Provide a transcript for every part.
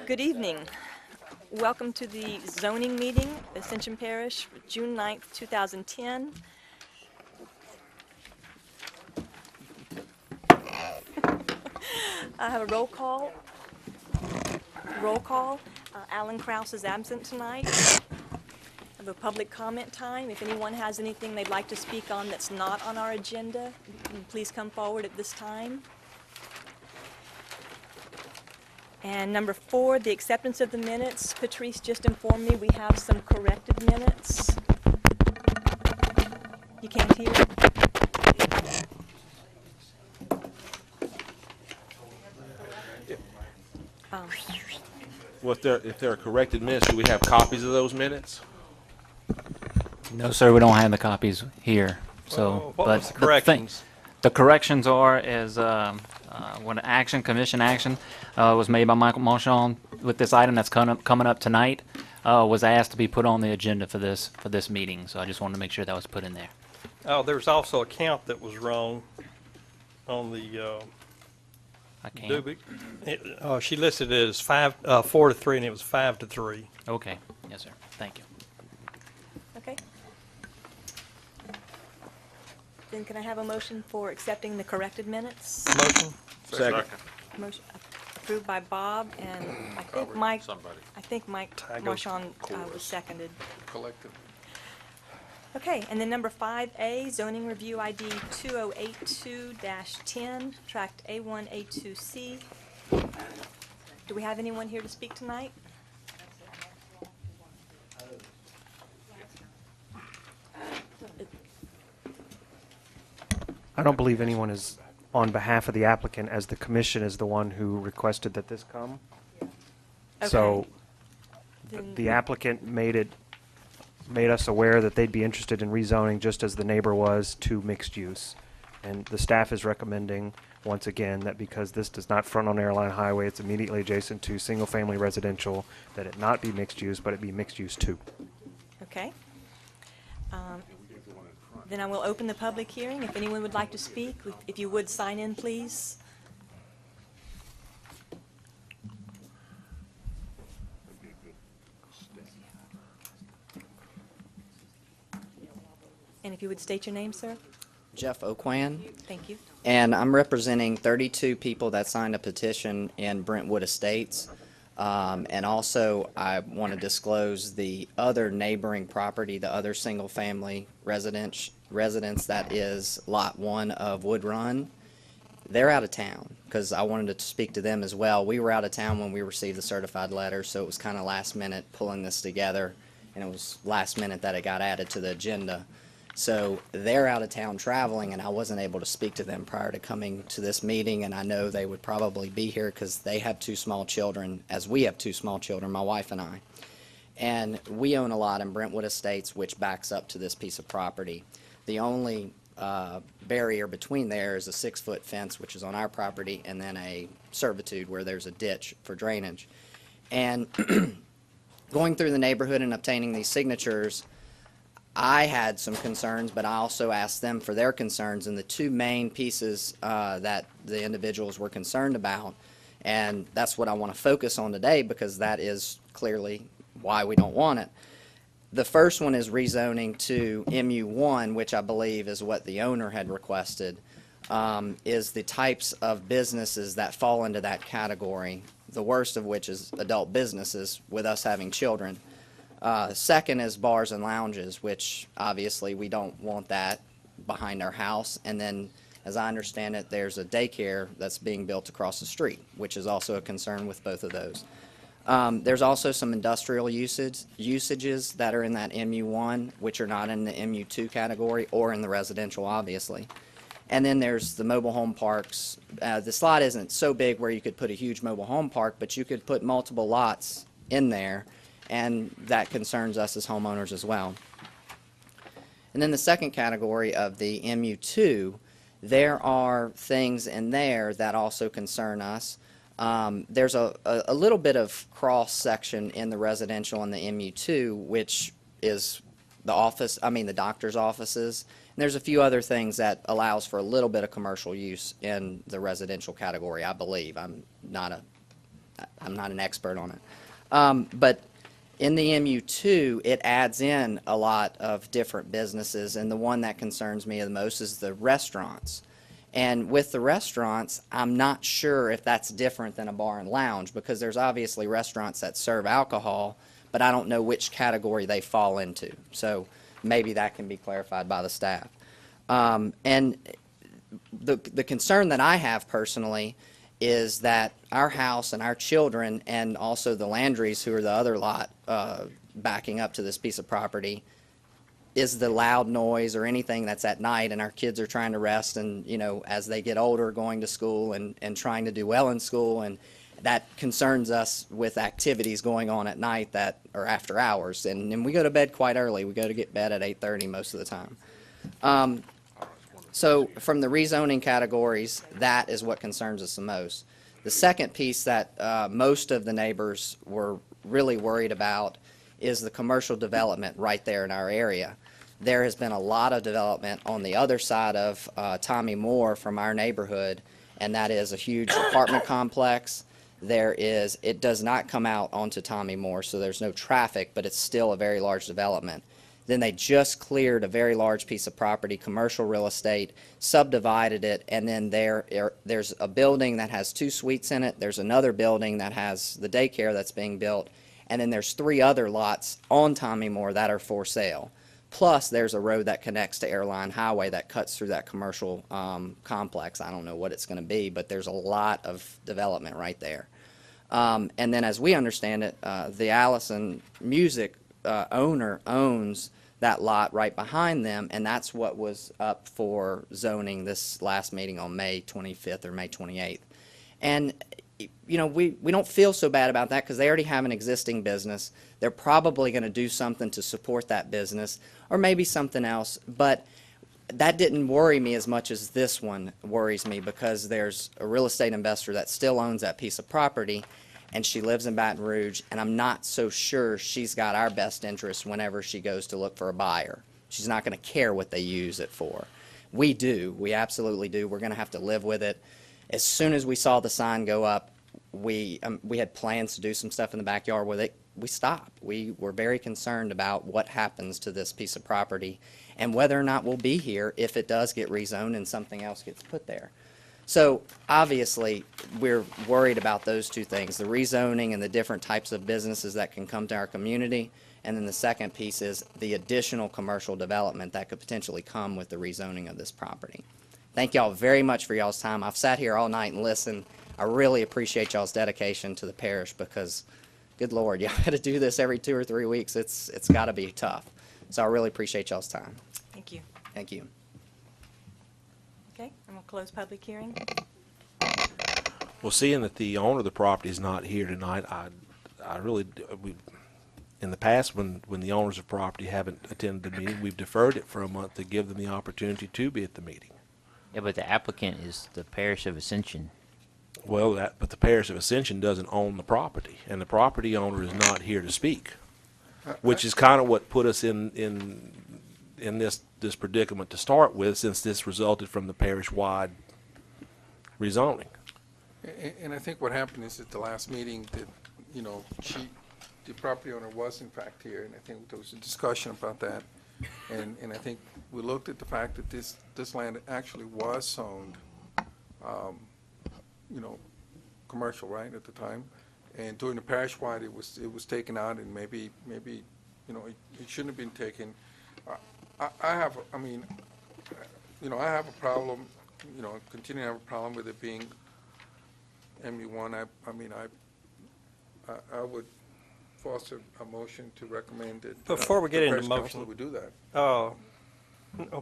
Good evening. Welcome to the zoning meeting, Ascension Parish, June 9th, 2010. I have a roll call. Alan Kraus is absent tonight. I have a public comment time. If anyone has anything they'd like to speak on that's not on our agenda, please come forward at this time. And number 4, the acceptance of the minutes. Patrice just informed me we have some corrected minutes. You can't hear? Well, if there are corrected minutes, do we have copies of those minutes? No, sir, we don't have the copies here. So, What was the thing- corrections? the corrections are when commission action was made by Michael Marchand with this item that's coming up tonight, was asked to be put on the agenda for this meeting. So I just wanted to make sure that was put in there. Oh, there's also a count that was wrong on the I can't. Dubik. She listed it as 4-3, and it was 5-3. Okay. Yes, sir. Thank you. Okay. Then can I have a motion for accepting the corrected minutes? Motion? Second. Motion approved by Bob, and I think Mike Tygo. Marchand was seconded. Collected. Okay, and then number 5A, zoning review ID 2082-10, tract A1A2C. Do we have anyone here to speak tonight? I don't believe anyone is on behalf of the applicant, as the commission is the one who requested that this come. So Then- the applicant made us aware that they'd be interested in rezoning just as the neighbor was to mixed use. And the staff is recommending, once again, that because this does not front on Airline Highway, it's immediately adjacent to single-family residential, that it not be mixed use, but it be mixed use too. Okay. Then I will open the public hearing. If anyone would like to speak, if you would sign in, please. And if you would state your name, sir. Jeff Oquan, Thank you. and I'm representing 32 people that signed a petition in Brentwood Estates. And also, I want to disclose the other neighboring property, the other single-family residence that is Lot 1 of Wood Run. They're out of town, because I wanted to speak to them as well. We were out of town when we received the certified letter, so it was kind of last minute pulling this together, and it was last minute that it got added to the agenda. So they're out of town traveling, and I wasn't able to speak to them prior to coming to this meeting, and I know they would probably be here because they have 2 small children, as we have 2 small children, my wife and I. And we own a lot in Brentwood Estates, which backs up to this piece of property. The only barrier between there is a 6-foot fence, which is on our property, and then a servitude where there's a ditch for drainage. And going through the neighborhood and obtaining these signatures, I had some concerns, but I also asked them for their concerns, and the 2 main pieces that the individuals were concerned about, and that's what I want to focus on today because that is clearly why we don't want it. The first one is rezoning to MU1, which I believe is what the owner had requested, is the types of businesses that fall into that category, the worst of which is adult businesses with us having children. Second is bars and lounges, which obviously we don't want that behind our house. And then, as I understand it, there's a daycare that's being built across the street, which is also a concern with both of those. There's also some industrial usages that are in that MU1, which are not in the MU2 category or in the residential, obviously. And then there's the mobile home parks. The slot isn't so big where you could put a huge mobile home park, but you could put multiple lots in there, and that concerns us as homeowners as well. And then the second category of the MU2, there are things in there that also concern us. There's a little bit of cross-section in the residential and the MU2, which is the doctor's offices. And there's a few other things that allows for a little bit of commercial use in the residential category, I believe. I'm not a I'm not an expert on it. But in the MU2, it adds in a lot of different businesses, and the one that concerns me the most is the restaurants. And with the restaurants, I'm not sure if that's different than a bar and lounge, because there's obviously restaurants that serve alcohol, but I don't know which category they fall into. So maybe that can be clarified by the staff. And the concern that I have personally is that our house and our children, and also the Landrys, who are the other lot backing up to this piece of property, is the loud noise or anything that's at night, and our kids are trying to rest, and, you know, as they get older, going to school and trying to do well in school, and that concerns us with activities going on at night that are after hours. And we go to bed quite early. We go to get bed at 8:30 most of the time. So from the rezoning categories, that is what concerns us the most. The second piece that most of the neighbors were really worried about is the commercial development right there in our area. There has been a lot of development on the other side of Tommy Moore from our neighborhood, and that is a huge apartment complex. It does not come out onto Tommy Moore, so there's no traffic, but it's still a very large development. Then they just cleared a very large piece of property, commercial real estate, subdivided it, and then there's a building that has 2 suites in it. There's another building that has the daycare that's being built, and then there's 3 other lots on Tommy Moore that are for sale. Plus, there's a road that connects to Airline Highway that cuts through that commercial complex. I don't know what it's going to be, but there's a lot of development right there. And then, as we understand it, the Allison Music owner owns that lot right behind them, and that's what was up for zoning this last meeting on May 25th or May 28th. And, you know, we don't feel so bad about that because they already have an existing business. They're probably going to do something to support that business, or maybe something else, but that didn't worry me as much as this one worries me, because there's a real estate investor that still owns that piece of property, and she lives in Baton Rouge, and I'm not so sure she's got our best interest whenever she goes to look for a buyer. She's not going to care what they use it for. We do. We absolutely do. We're going to have to live with it. As soon as we saw the sign go up, we had plans to do some stuff in the backyard with it. We stopped. We were very concerned about what happens to this piece of property and whether or not we'll be here if it does get rezoned and something else gets put there. So obviously, we're worried about those two things, the rezoning and the different types of businesses that can come to our community. And then the second piece is the additional commercial development that could potentially come with the rezoning of this property. Thank y'all very much for y'all's time. I've sat here all night and listened. I really appreciate y'all's dedication to the parish, because, good Lord, y'all got to do this every 2 or 3 weeks. It's got to be tough. So I really appreciate y'all's time. Thank you. Thank you. Okay, I'm going to close public hearing. Well, seeing that the owner of the property is not here tonight, in the past, when the owners of property haven't attended the meeting, we've deferred it for a month to give them the opportunity to be at the meeting. Yeah, but the applicant is the Parish of Ascension. Well, but the Parish of Ascension doesn't own the property, and the property owner is not here to speak, which is kind of what put us in this predicament to start with, since this resulted from the parish-wide rezoning. And I think what happened is at the last meeting that, you know, the property owner was in fact here, and I think there was a discussion about that. And I think we looked at the fact that this land actually was zoned, you know, commercial, right, at the time. And during the parish-wide, it was taken out, and maybe, you know, it shouldn't have been taken. I have a problem, you know, continue to have a problem with it being MU1. I would foster a motion to recommend that. Before we get the into parish council motion, would do that.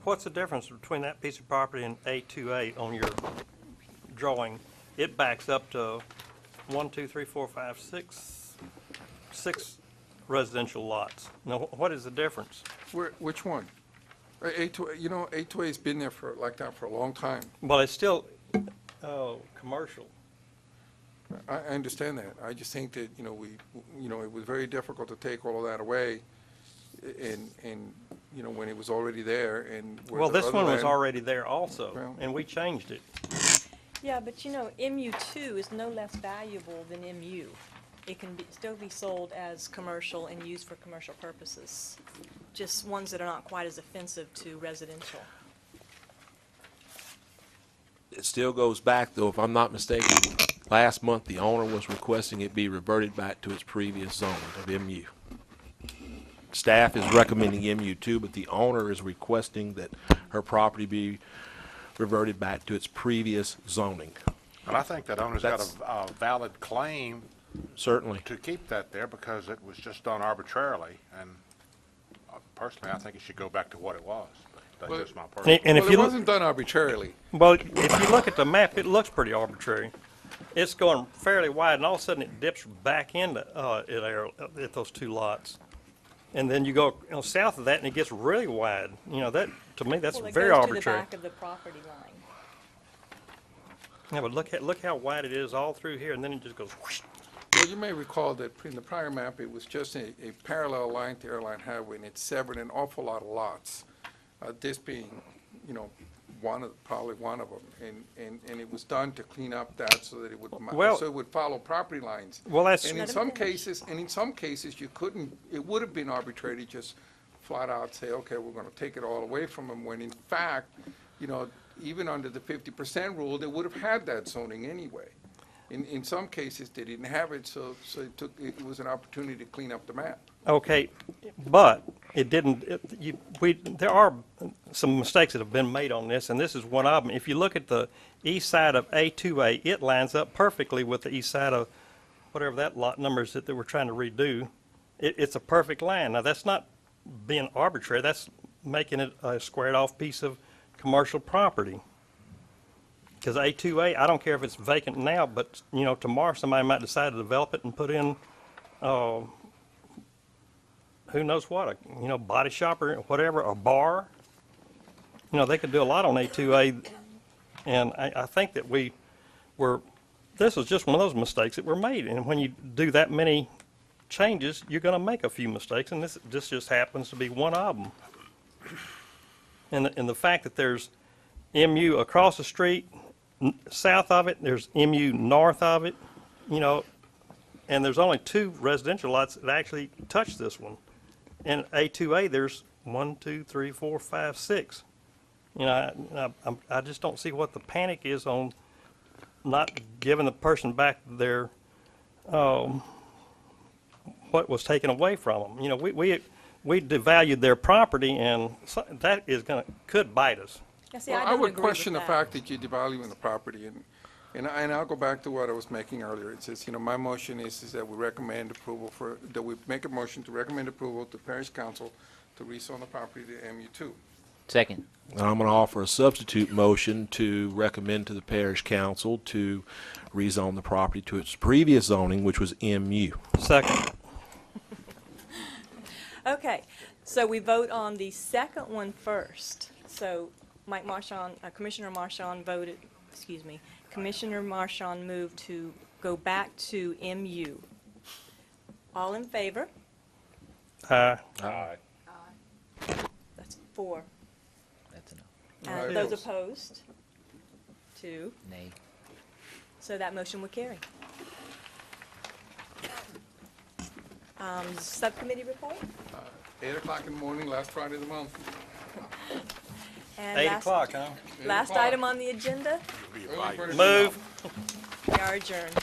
What's the difference between that piece of property and 828 on your drawing? It backs up to 1, 2, 3, 4, 5, 6 residential lots. Now, what is the difference? Which one? 828, you know, 828's been there like that for a long time. Well, it's still, commercial. I understand that. I just think that, you know, it was very difficult to take all of that away, and you know, when it was already there, and where Well, the this other one was land- already there also, Well- and we changed it. Yeah, but you know, MU2 is no less valuable than MU. It can still be sold as commercial and used for commercial purposes, just ones that are not quite as offensive to residential. It still goes back, though, if I'm not mistaken, last month the owner was requesting it be reverted back to its previous zoning of MU. Staff is recommending MU2, but the owner is requesting that her property be reverted back to its previous zoning. But I think that owner's got That's- a valid claim Certainly. to keep that there because it was just done arbitrarily. And personally, I think it should go back to what it was. But Well, that's just my personal. And if Well, you it look, wasn't done arbitrarily. well, if you look at the map, it looks pretty arbitrary. It's going fairly wide, and all of a sudden it dips back into at those two lots. And then you go south of that, and it gets really wide. You know, that, to me, that's Well, it very goes arbitrary. to the back of the property line. Yeah, but look how wide it is all through here, and then it just goes whoosh. Well, you may recall that in the prior map, it was just a parallel line to Airline Highway, and it severed an awful lot of lots. This being, you know, probably one of them, and it was done to clean up that so that it would, Well- so it would follow property lines. Well, that's, And in Let him some finish. cases, you couldn't, it would have been arbitrary to just flat out say, okay, we're gonna take it all away from them, when in fact, you know, even under the 50% rule, they would have had that zoning anyway. In some cases, they didn't have it, so it was an opportunity to clean up the map. okay, but it didn't, there are some mistakes that have been made on this, and this is one of them. If you look at the east side of A2A, it lines up perfectly with the east side of whatever that lot number is that they were trying to redo. It's a perfect line. Now, that's not being arbitrary, that's making it a squared off piece of commercial property. Because A2A, I don't care if it's vacant now, but, you know, tomorrow somebody might decide to develop it and put in, who knows what, body shop or whatever, a bar. You know, they could do a lot on A2A, and I think that this was just one of those mistakes that were made. And when you do that many changes, you're gonna make a few mistakes, and this just happens to be one of them. And the fact that there's MU across the street, south of it, there's MU north of it, you know, and there's only 2 residential lots that actually touch this one. And A2A, there's 1, 2, 3, 4, 5, 6. You know, I just don't see what the panic is on not giving the person back their, what was taken away from them. You know, we devalued their property, and that could bite us. Yeah, see, Well, I I don't would agree question the with that. fact that you're devaluing the property, and I'll go back to what I was making earlier. It says, you know, my motion is that we recommend approval that we make a motion to recommend approval to Parish Council to rezone the property to MU2. Second. And I'm going to offer a substitute motion to recommend to the parish council to rezone the property to its previous zoning, which was MU. Second. Okay, so we vote on the second one first. So Mike Marchand, Commissioner Marchand voted, Commissioner Marchand moved to go back to MU. All in favor? Aye. That's 4. That's enough. And Right. those opposed? 2. Nay. So that motion would carry. Subcommittee report? 8 o'clock in the morning, last Friday of the month. And 8 last- o'clock, huh? Last 8 o'clock. item on the agenda, Early bird is Move. we are adjourned.